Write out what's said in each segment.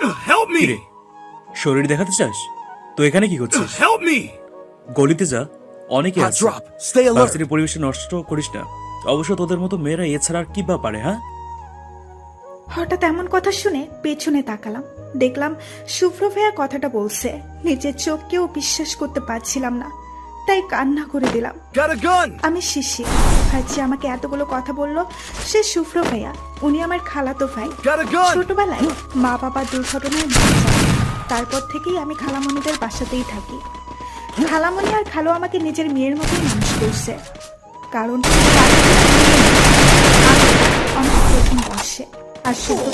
Help me! কিরে, শরীর দেখাতে চাস? তো এখানে কি করছিস? Help me! গলিতে যা, অনেকে Hot আছে। drop. Stay alert. ভার্সিটির পরিবেশ নষ্ট করিস না। অবশ্য তোদের মতো মেয়েরা এছাড়া আর কি বা পারে, হ্যাঁ? হঠাৎ এমন কথা শুনে পেছনে তাকালাম, দেখলাম শুভ্র ভাইয়া কথাটা বলছে। নিজের চোখকেও বিশ্বাস করতে পারছিলাম না, তাই কান্না করে দিলাম। Got a gun! আমি শিশির। ভাবছি আমাকে এতগুলো কথা বললো সে শুভ্র ভাইয়া। উনি আমার খালাতো ভাই। Got a gun! ছোটবেলায় মা বাবা দুর্ঘটনায় মারা যায়। তারপর থেকেই আমি খালামণিদের বাসাতেই থাকি। খালামণি আর খালো আমাকে নিজের মেয়ের মতোই মানুষ করছে। কারণ অনেক প্রথম বর্ষে আর শুভ্র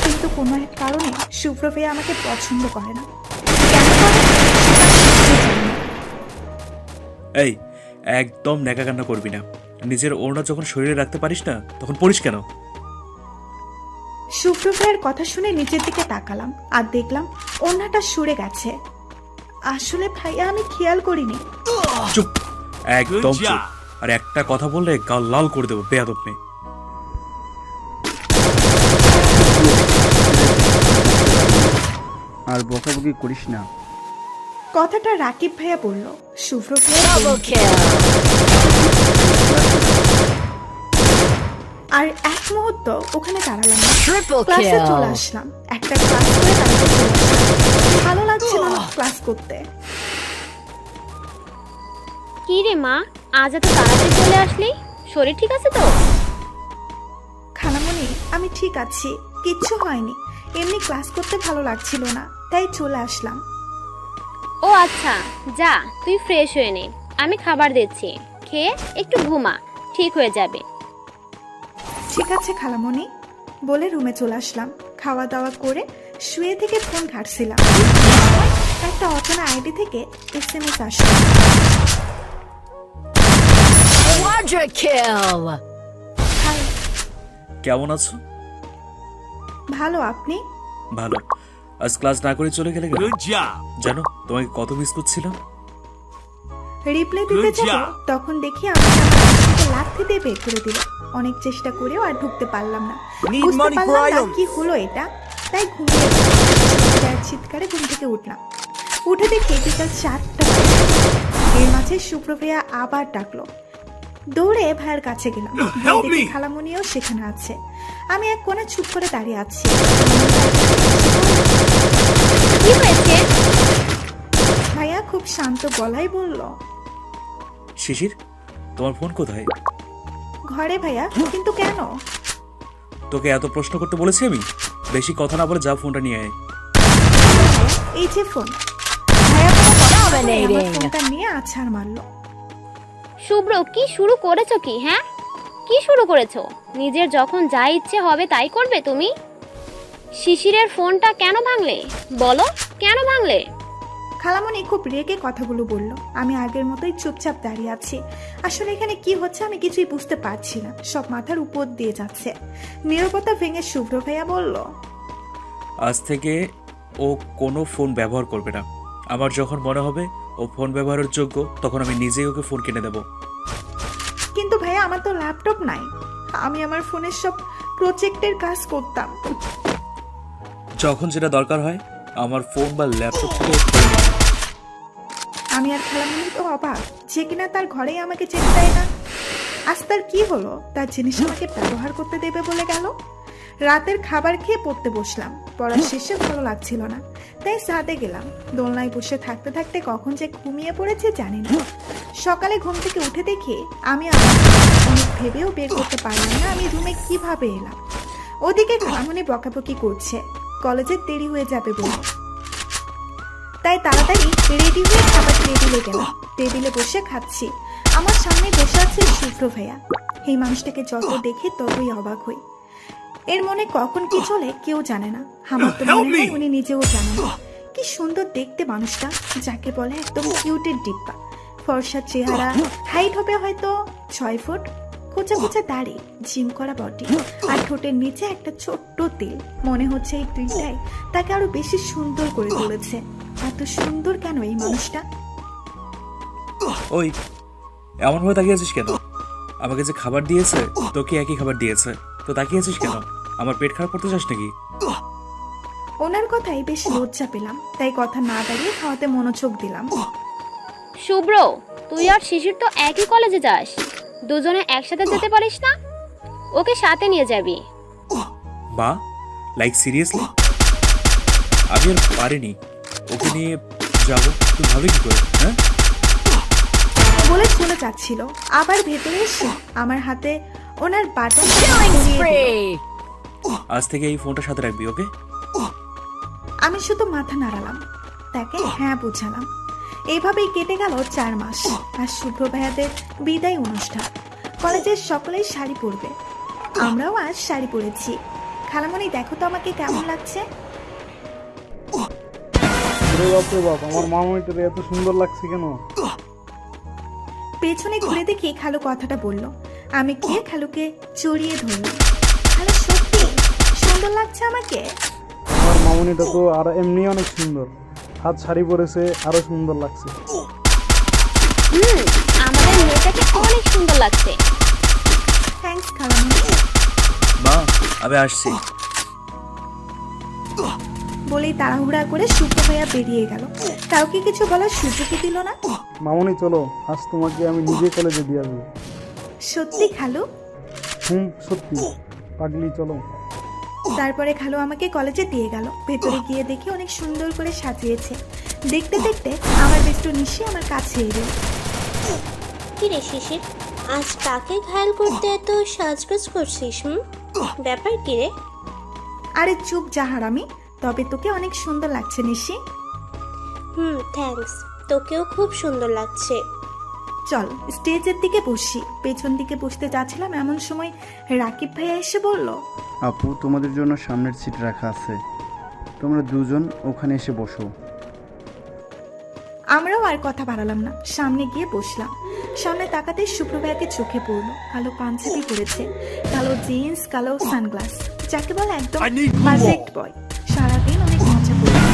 কিন্তু কোনো এক কারণে শুভ্র ভাইয়া আমাকে পছন্দ করে না। কেন করে সেটা আমি জানি না। এই, একদম ন্যাকা কান্না করবি না। নিজের ওড়না যখন শরীরে রাখতে পারিস না, তখন পড়িস কেন? শুভ্র ভাইয়ের কথা শুনে নিচের দিকে তাকালাম আর দেখলাম ওড়নাটা সরে গেছে। আসলে ভাইয়া আমি খেয়াল করিনি। চুপ, একদম Good চুপ। job. আর একটা কথা বললে গাল লাল করে দেবো, বেয়াদব মেয়ে। আর বকাবকি করিস না। কথাটা রাকিব ভাইয়া বলল। শুভ্র ভাইয়া আর এক মুহূর্ত ওখানে দাঁড়ালাম না। ক্লাসে চলে আসলাম। একটা ক্লাস করে বাড়িতে চলে আসলাম। ভালো লাগছিল না ক্লাস করতে। কি রে মা, আজ এত তাড়াতাড়ি চলে আসলি? শরীর ঠিক আছে তো? খালামণি, আমি ঠিক আছি, কিচ্ছু হয়নি। এমনি ক্লাস করতে ভালো লাগছিল না, তাই চলে আসলাম। ও আচ্ছা, যা তুই ফ্রেশ হয়ে নে, আমি খাবার দিচ্ছি, খেয়ে একটু ঘুমা, ঠিক হয়ে যাবে। ঠিক আছে খালামণি বলে রুমে চলে আসলাম। খাওয়া দাওয়া করে শুয়ে থেকে ফোন ঘাটছিলাম। একটা অচেনা আইডি থেকে SMS আসলো। Quadra kill! হাই, কেমন আছো? ভালো, আপনি? ভালো। আজ ক্লাস না করে চলে গেলে কেন? Good job. জানো তোমাকে কত মিস করছিলাম। রিপ্লাই দিতে Good যাব, job. তখন দেখি আমাকে আমার আশিকে লাথি দিয়ে বের করে দিল। অনেক চেষ্টা করেও আর ঢুকতে পারলাম না। Need বুঝতে money for পারলাম না items. কি হলো এটা, তাই ঘুমিয়ে গেলাম। চিৎকারে ঘুম থেকে উঠলাম। উঠে দেখি বিকাল 4টা বাজে। এর মাঝে শুভ্র ভাইয়া আবার ডাকলো। দৌড়ে ভাইয়ের কাছে গেলাম। Help দেখি me! খালামণিও সেখানে আছে। আমি এক কোণে চুপ করে দাঁড়িয়ে আছি। কি হয়েছে? ভাইয়া খুব শান্ত গলায় বলল, শিশির, তোমার ফোন কোথায়? ঘরে ভাইয়া। কিন্তু কেন? তোকে এত প্রশ্ন করতে বলেছি আমি? বেশি কথা না বলে যা, ফোনটা নিয়ে আয়। এই যে ফোন। ভাইয়া কোনো কথা না বলে আমার Dominating. ফোনটা নিয়ে আছাড় মারলো। শুভ্র, কি শুরু করেছো কি? হ্যাঁ, কি শুরু করেছো? নিজের যখন যা ইচ্ছে হবে তাই করবে তুমি? শিশিরের ফোনটা কেন ভাঙলে? বলো, কেন ভাঙলে? খালামণি খুব রেগে কথাগুলো বলল। আমি আগের মতোই চুপচাপ দাঁড়িয়ে আছি। আসলে এখানে কি হচ্ছে আমি কিছুই বুঝতে পারছি না, সব মাথার উপর দিয়ে যাচ্ছে। নীরবতা ভেঙে শুভ্র ভাইয়া বলল, আজ থেকে ও কোনো ফোন ব্যবহার করবে না। আমার যখন মনে হবে ও ফোন ব্যবহারের যোগ্য, তখন আমি নিজেই ওকে ফোন কিনে দেব। কিন্তু ভাইয়া আমার তো ল্যাপটপ নাই। আমি আমার ফোনের সব প্রজেক্টের কাজ করতাম। যখন যেটা দরকার হয় আমার ফোন বা ল্যাপটপ থেকে ও করে নেবে। আমি আর খালামণি তো অবাক যে কিনা তার ঘরেই আমাকে যেতে দেয় না। আজ তার কি হলো, তার জিনিস আমাকে ব্যবহার করতে দেবে বলে গেল। রাতের খাবার খেয়ে পড়তে বসলাম। পড়া শেষে ভালো লাগছিল না, তাই ছাদে গেলাম। দোলনায় বসে থাকতে থাকতে কখন যে ঘুমিয়ে পড়েছে জানি না। সকালে ঘুম থেকে উঠে দেখি আমি আমার অনেক ভেবেও বের করতে পারলাম না আমি রুমে কিভাবে এলাম। ওদিকে খালামণি বকাবকি করছে, কলেজে দেরি হয়ে যাবে বলে। তাই তাড়াতাড়ি রেডি হয়ে খাবার টেবিলে গেলাম। টেবিলে বসে খাচ্ছি। আমার সামনে বসে আছে শুভ্র ভাইয়া। এই মানুষটাকে যত দেখি ততই অবাক হই। এর মনে কখন কি চলে কেউ জানে না। আমার তো মনে হয় উনি নিজেও জানেন না। কি সুন্দর দেখতে মানুষটা, যাকে বলে একদম কিউটের ডিব্বা। ফর্সা চেহারা, হাইট হবে হয়তো 6 ফুট, কোচা কোচা দাড়ি, জিম করা বডি, আর ঠোঁটের নিচে একটা ছোট্ট তিল। মনে হচ্ছে এই তিলটাই তাকে আরো বেশি সুন্দর করে তুলেছে। এত সুন্দর কেন এই মানুষটা? ওই, এমন ভাবে তাকিয়ে আছিস কেন? আমাকে যে খাবার দিয়েছে তোকে একই খাবার দিয়েছে, তো তাকিয়ে আছিস কেন? আমার পেট খারাপ করতে চাস নাকি? ওনার কথাই বেশ লজ্জা পেলাম, তাই কথা না দাঁড়িয়ে খাওয়াতে মনোযোগ দিলাম। শুভ্র, তুই আর শিশির তো একই কলেজে যাস, দুজনে একসাথে যেতে পারিস না? ওকে সাথে নিয়ে যাবি। মা, লাইক সিরিয়াসলি? আমি আর পারিনি ওকে নিয়ে যাব। তুই ভাবে কি করে? হ্যাঁ, বলে চলে যাচ্ছিল, আবার ভেতরে এসে আমার হাতে ওনার বাটন Killing spree. আজ থেকে এই ফোনটা সাথে রাখবি, ওকে? আমি শুধু মাথা নাড়ালাম, তাকে হ্যাঁ বুঝালাম। এইভাবেই কেটে গেল 4 মাস। আর শুভ্র ভাইয়াদের বিদায় অনুষ্ঠান। কলেজের সকলেই শাড়ি পরবে, আমরাও আজ শাড়ি পরেছি। খালামণি, দেখো তো আমাকে কেমন লাগছে। রে বাপ রে বাপ, আমার মামাইটার এত সুন্দর লাগছে কেন? পেছনে ঘুরে দেখি খালু কথাটা বলল। আমি গিয়ে খালুকে জড়িয়ে ধরলাম। খালু, সত্যি সুন্দর লাগছে আমাকে। আমার মামুনিটা তো আর এমনি অনেক সুন্দর, হাত শাড়ি পরেছে, আরো সুন্দর লাগছে। আমাদের মেয়েটাকে অনেক সুন্দর লাগছে। থ্যাঙ্কস খালামণি। মা, আমি আসছি। বলেই তাড়াহুড়া করে শুভ্র ভাইয়া বেরিয়ে গেল। কাউকে কিছু বলার সুযোগই দিল না। মামুনি চলো, আজ তোমাকে আমি নিজে কলেজে দিয়ে আসবো। সত্যি খালু? সত্যি পাগলি, চলো। তারপরে খালু আমাকে কলেজে দিয়ে গেল। ভেতরে গিয়ে দেখি অনেক সুন্দর করে সাজিয়েছে। দেখতে দেখতে আমার বেস্ট নিশি আমার কাছে এলো। কি রে শিশির, আজ কাকে ঘায়াল করতে এত সাজগোজ করছিস? ব্যাপার কি রে? আরে চুপ যা হারামি, তবে তোকে অনেক সুন্দর লাগছে নিশি। থ্যাঙ্কস, তোকেও খুব সুন্দর লাগছে। চল স্টেজের দিকে বসি। পেছন দিকে বসতে যাচ্ছিলাম, এমন সময় রাকিব ভাইয়া এসে বলল, আপু, তোমাদের জন্য সামনের সিট রাখা আছে, তোমরা দুজন ওখানে এসে বসো। আমরাও আর কথা বাড়ালাম না, সামনে গিয়ে বসলাম। সামনে তাকাতে শুভ্র ভাইয়াকে চোখে পড়লো। কালো পাঞ্জাবি পরেছে, কালো জিন্স, কালো সানগ্লাস, যাকে বলে একদম পারফেক্ট বয়। সারাদিন অনেক মজা করলাম।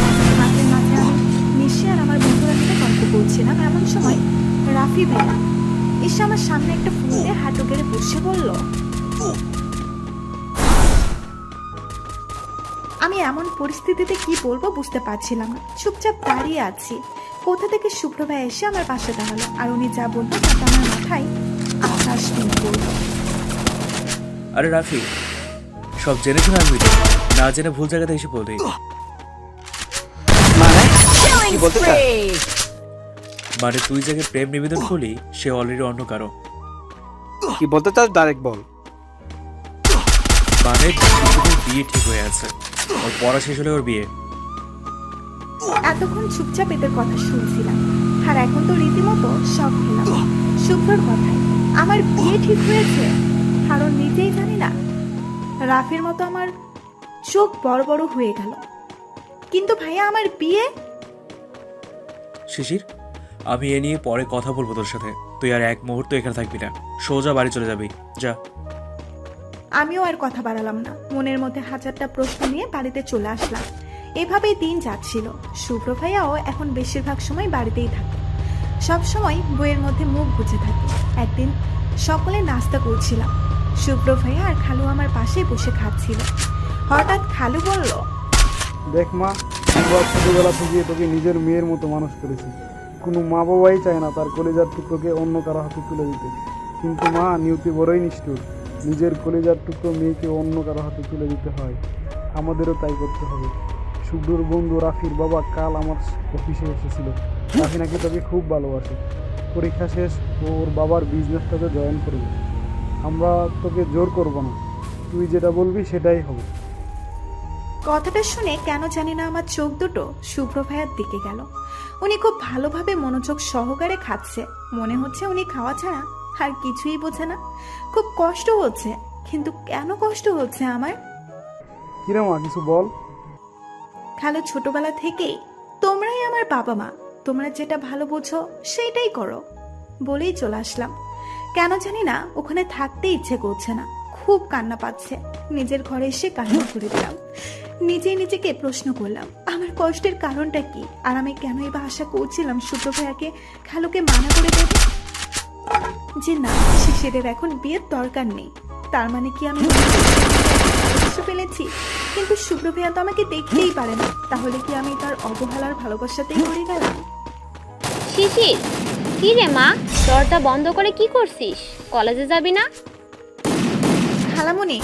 মাঝে মাঝে আমি নিশি আর আমার বন্ধুরা মিলে গল্প করছিলাম। এমন সময় রাফি ভাইয়া এসে আমার সামনে একটা ফুল দিয়ে হাঁটু গেড়ে বসে বলল। আমি এমন পরিস্থিতিতে কি বলবো বুঝতে পারছিলাম না। চুপচাপ দাঁড়িয়ে আছি। কোথা থেকে শুভ্র ভাই এসে আমার পাশে দাঁড়ালো, আর উনি যা বললো তাতে আমার মাথায় আকাশ ভেঙে পড়লো। আরে রাফি, সব জেনে শুনে আসবি তো, না জেনে ভুল জায়গাতে এসে বলবি। Killing spree. মানে তুই যাকে প্রেম নিবেদন করলি সে অলরেডি অন্য কারো। কি বলতে চাস ডাইরেক্ট বল। মানে দুজনের বিয়ে ঠিক হয়ে আছে, ওর পড়া শেষ হলে ওর বিয়ে। এতক্ষণ চুপচাপ এদের কথা শুনছিলাম, আর এখন তো রীতিমতো শখ খেলাম শুভ্রর কথায়। আমার বিয়ে ঠিক হয়েছে, কারণ নিজেই জানি না। রাফির মতো আমার চোখ বড় বড় হয়ে গেল। কিন্তু ভাইয়া, আমার বিয়ে? শিশির, আমি এ নিয়ে পরে কথা বলবো তোর সাথে। তুই আর এক মুহূর্ত এখানে থাকবি না, সোজা বাড়ি চলে যাবি, যা। আমিও আর কথা বাড়ালাম না, মনের মধ্যে হাজারটা প্রশ্ন নিয়ে বাড়িতে চলে আসলাম। এভাবেই দিন যাচ্ছিল। শুভ্র ভাইয়াও এখন বেশিরভাগ সময় বাড়িতেই থাকে, সব সময় বইয়ের মধ্যে মুখ গুজে থাকে। একদিন সকলে নাস্তা করছিলাম, শুভ্র ভাইয়া আর খালু আমার পাশে বসে খাচ্ছিল। হঠাৎ খালু বলল, দেখ মা, আমরা ছোটবেলা থেকে তোকে নিজের মেয়ের মতো মানুষ করেছি। কোনো মা বাবাই চায় না তার কলেজার টুকরোকে অন্য কারো হাতে তুলে দিতে, কিন্তু মা নিয়তি বড়ই নিষ্ঠুর, নিজের কলেজার টুকরো মেয়েকে অন্য কারো হাতে তুলে দিতে হয়। আমাদেরও তাই করতে হবে। শুভ্রর বন্ধু রাফির বাবা কাল আমার অফিসে এসেছিল। রাফি নাকি তোকে খুব ভালোবাসে। পরীক্ষা শেষ ওর বাবার বিজনেসটাতে জয়েন করবে। আমরা তোকে জোর করব না, তুই যেটা বলবি সেটাই হবে। কথাটা শুনে কেন জানি না আমার চোখ দুটো শুভ্র ভাইয়ার দিকে গেল। উনি খুব ভালোভাবে মনোযোগ সহকারে খাচ্ছে, মনে হচ্ছে উনি খাওয়া ছাড়া আর কিছুই বোঝে না। খুব কষ্ট হচ্ছে, কিন্তু কেন কষ্ট হচ্ছে আমার? কিরে মা, কিছু বল। খালো, ছোটবেলা থেকেই তোমরাই আমার বাবা মা, তোমরা যেটা ভালো বোঝো সেটাই করো বলেই চলে আসলাম। কেন জানি না ওখানে থাকতে ইচ্ছে করছে না, খুব কান্না পাচ্ছে। নিজের ঘরে এসে কান্না করে দিলাম। নিজেই নিজেকে প্রশ্ন করলাম আমার কষ্টের কারণটা কি, আর আমি কেনই বা আশা করছিলাম শুভ্র ভাইয়াকে খালুকে মানা করে দেব যে না, শিশিরের এখন বিয়ের দরকার নেই। তার মানে কি আমি ভালোবেসে ফেলেছি, কিন্তু শুভ্র ভাইয়া তো আমাকে দেখতেই পারে না, তাহলে কি আমি তার অবহেলার ভালোবাসাতেই পড়ে গেলাম? শিশির, কি রে মা, দরজা বন্ধ করে কি করছিস? কলেজে যাবি না? খালামণি,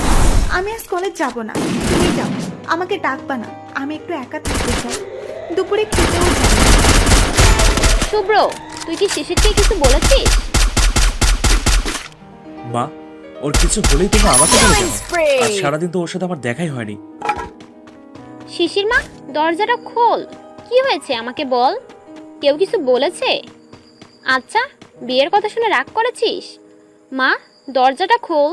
আমি আজ কলেজ যাব না, তুমি যাও, আমাকে ডাকবা না, আমি একটু একা থাকতে চাই, দুপুরে খেতেও যাই। শুভ্র, তুই কি শিশিরকে কিছু বলেছিস? মা, ওর কিছু হলেই তুমি আমাকে বলে Killing দাও। spree. আর সারাদিন তো ওর সাথে আমার দেখাই হয়নি। শিশির মা, দরজাটা খোল। কি হয়েছে আমাকে বল, কেউ কিছু বলেছে? আচ্ছা, বিয়ের কথা শুনে রাগ করেছিস? মা, দরজাটা খোল।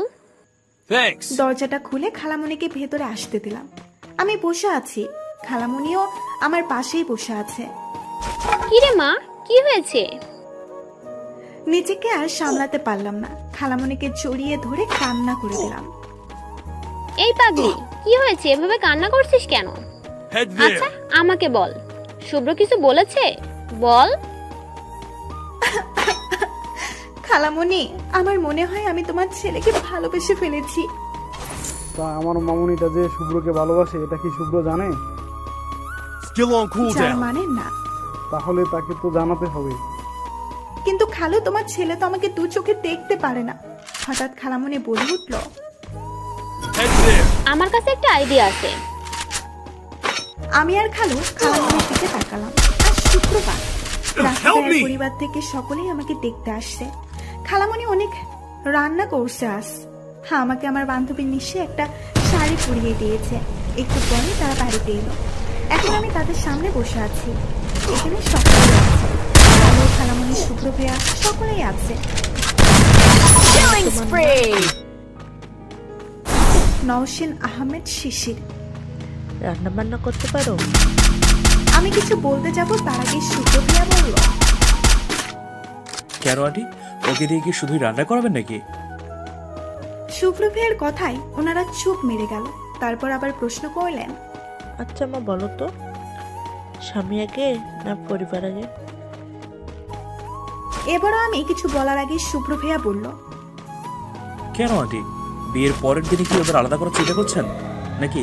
দরজাটা খুলে খালামণিকে ভেতরে আসতে দিলাম। আমি বসে আছি, খালামণিও আমার পাশেই বসে আছে। কি রে মা, কি হয়েছে? নিজেকে আর সামলাতে পারলাম না, খালামণিকে জড়িয়ে ধরে কান্না করে দিলাম। এই পাগলি, কি হয়েছে, এভাবে কান্না করছিস কেন? আচ্ছা, আমাকে বল, শুভ্র কিছু বলেছে? বল। খালামণি, আমার মনে হয় আমি তোমার ছেলেকে ভালোবেসে ফেলেছি। তা আমার মামুনিটা যে শুভ্রকে ভালোবাসে এটা কি শুভ্র জানে? যার মানে না। তাহলে তাকে তো জানাতে হবে। কিন্তু খালু, তোমার ছেলে তো আমাকে দু চোখে দেখতে পারে না। হঠাৎ খালামণি বলে উঠল। আমার কাছে একটা আইডিয়া আছে। আমি আর খালু খালামণির দিকে তাকালাম। আজ শুক্রবার, রাস্তায় পরিবার থেকে সকলেই আমাকে দেখতে আসছে। খালামণি অনেক রান্না করছে আজ। হ্যাঁ, আমাকে আমার বান্ধবীর নিশ্চে একটা শাড়ি পরিয়ে দিয়েছে। একটু পরে তারা বাড়িতে এলো। এখন আমি তাদের সামনে বসে আছি। এখানে সকলেই আছে, খালু, খালামণি, শুভ্র ভাইয়া, সকলেই আছে। Killing spree. নওশিন আহমেদ শিশির। রান্না বান্না করতে পারো? আমি কিছু বলতে যাব তার আগে শুভ্র ভাইয়া বলল। কেন আন্টি, ওকে দিয়ে কি শুধুই রান্না করাবেন নাকি? শুভ্র ভাইয়ের কথায় ওনারা চুপ মেরে গেল। তারপর আবার প্রশ্ন করলেন। আচ্ছা মা, বলো তো, স্বামী আগে না পরিবার আগে? এবারও আমি কিছু বলার আগে শুভ্র ভাইয়া বলল। কেন আন্টি, বিয়ের পরের দিনে কি ওদের আলাদা করার চিন্তা করছেন নাকি?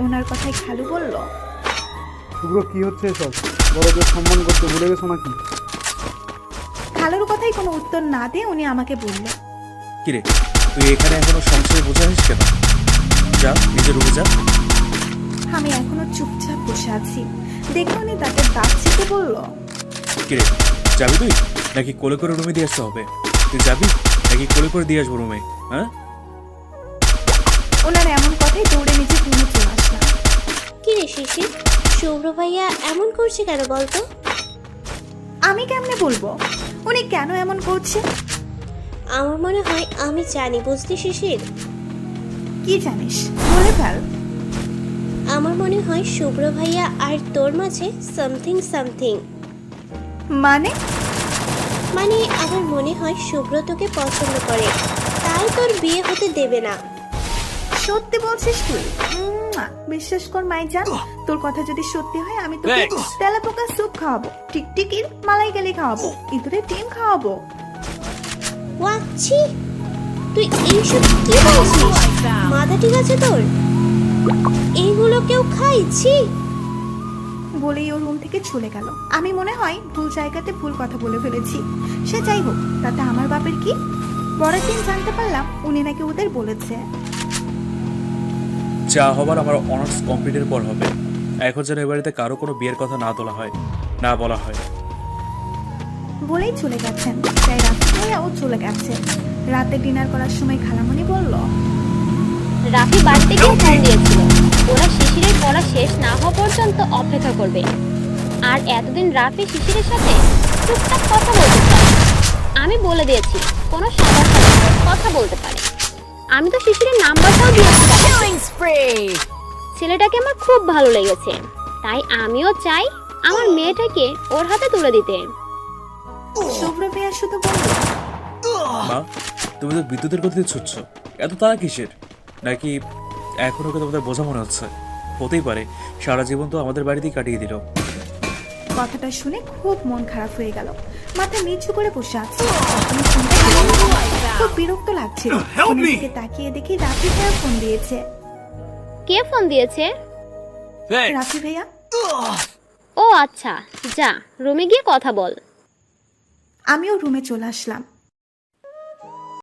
ওনার কথায় খালু বলল। শুভ্র, কি হচ্ছে এসব? বড়দের সম্মান করতে ভুলে গেছো নাকি? খালুর কথায় কোনো উত্তর না দিয়ে উনি আমাকে বলল। কিরে, তুই এখানে এখনো সংশয় বোঝানিস কেন? যা নিজের রুমে যা। আমি এখনো চুপচাপ বসে আছি। দেখে উনি তাকে দাঁত চেপে বলল। কিরে, যাবি তুই নাকি কোলে করে রুমে দিয়ে আসতে হবে? তুই যাবি নাকি কোলে করে দিয়ে আসবো রুমে? হ্যাঁ, ওনার এমন কথাই দৌড়ে নিচে রুমে চলে আসলাম। কি রে শিশির, শুভ্র ভাইয়া এমন করছে কেন বলতো? আমি কেমনে বলবো উনি কেন এমন করছে? আমার মনে হয় আমি জানি, বুঝলি শিশির? কি জানিস, বলে ফেল। আমার মনে হয় শুভ্র ভাইয়া আর তোর মাঝে সামথিং। মানে? মানে আমার মনে হয় শুভ্র তোকে পছন্দ করে, তাই তোর বিয়ে হতে দেবে না। সত্যি বলছিস তুই? বিশ্বাস কর মাইজান, তোর কথা যদি সত্যি হয় আমি তোকে তেলা পোকা স্যুপ খাওয়াবো, টিকটিকির মালাইকারি খাওয়াবো, ইঁদুরের ডিম খাওয়াবো। ওয়াচ্ছি, তুই এইসব কি বলছিস? মাথা ঠিক আছে তোর? এইগুলো কেউ খাইছি? বলেই ও রুম থেকে চলে গেল। আমি মনে হয় ভুল জায়গাতে ভুল কথা বলে ফেলেছি। সে যাই হোক, তাতে আমার বাপের কি? পরের দিন জানতে পারলাম উনি নাকি ওদের বলেছে। যা হবার আমার অনার্স কমপ্লিটের পর হবে। এখন যেন এ বাড়িতে কারো কোনো বিয়ের কথা না তোলা হয়, না বলা হয়। বলেই চলে গেছেন। তাই রাতে ভাইয়াও চলে গেছে। রাতে ডিনার করার সময় খালামণি বলল। রাফি বাড়ি থেকে ফোন দিয়েছিল, ওরা শিশিরের পড়া শেষ না হওয়া পর্যন্ত অপেক্ষা করবে। আর এতদিন রাফি শিশিরের সাথে টুকটাক কথা বলতে চায়। আমি বলে দিয়েছি কোনো সমস্যা নেই, কথা বলতে পারে। আমি তো শিশিরের নাম্বারটাও দিয়েছি। Killing spree. ছেলেটাকে আমার খুব ভালো লেগেছে, তাই আমিও চাই আমার মেয়েটাকে ওর হাতে তুলে দিতে। শুভ্র ভাইয়া শুধু বলল। মা, তুমি তো বিদ্যুতের গতিতে ছুটছ, এত তারা কিসের? নাকি এখন ওকে তোমাদের বোঝা মনে হচ্ছে? হতেই পারে, সারা জীবন তো আমাদের বাড়িতেই কাটিয়ে দিল। কথাটা শুনে খুব মন খারাপ হয়ে গেল। মাথা নিচু করে বসে আছে। খুব বিরক্ত লাগছিল। ফোনের দিকে তাকিয়ে দেখি রাফি ভাইয়া ফোন দিয়েছে। কে ফোন দিয়েছে? রাফি ভাইয়া। ও আচ্ছা, যা রুমে গিয়ে কথা বল। আমিও রুমে চলে আসলাম।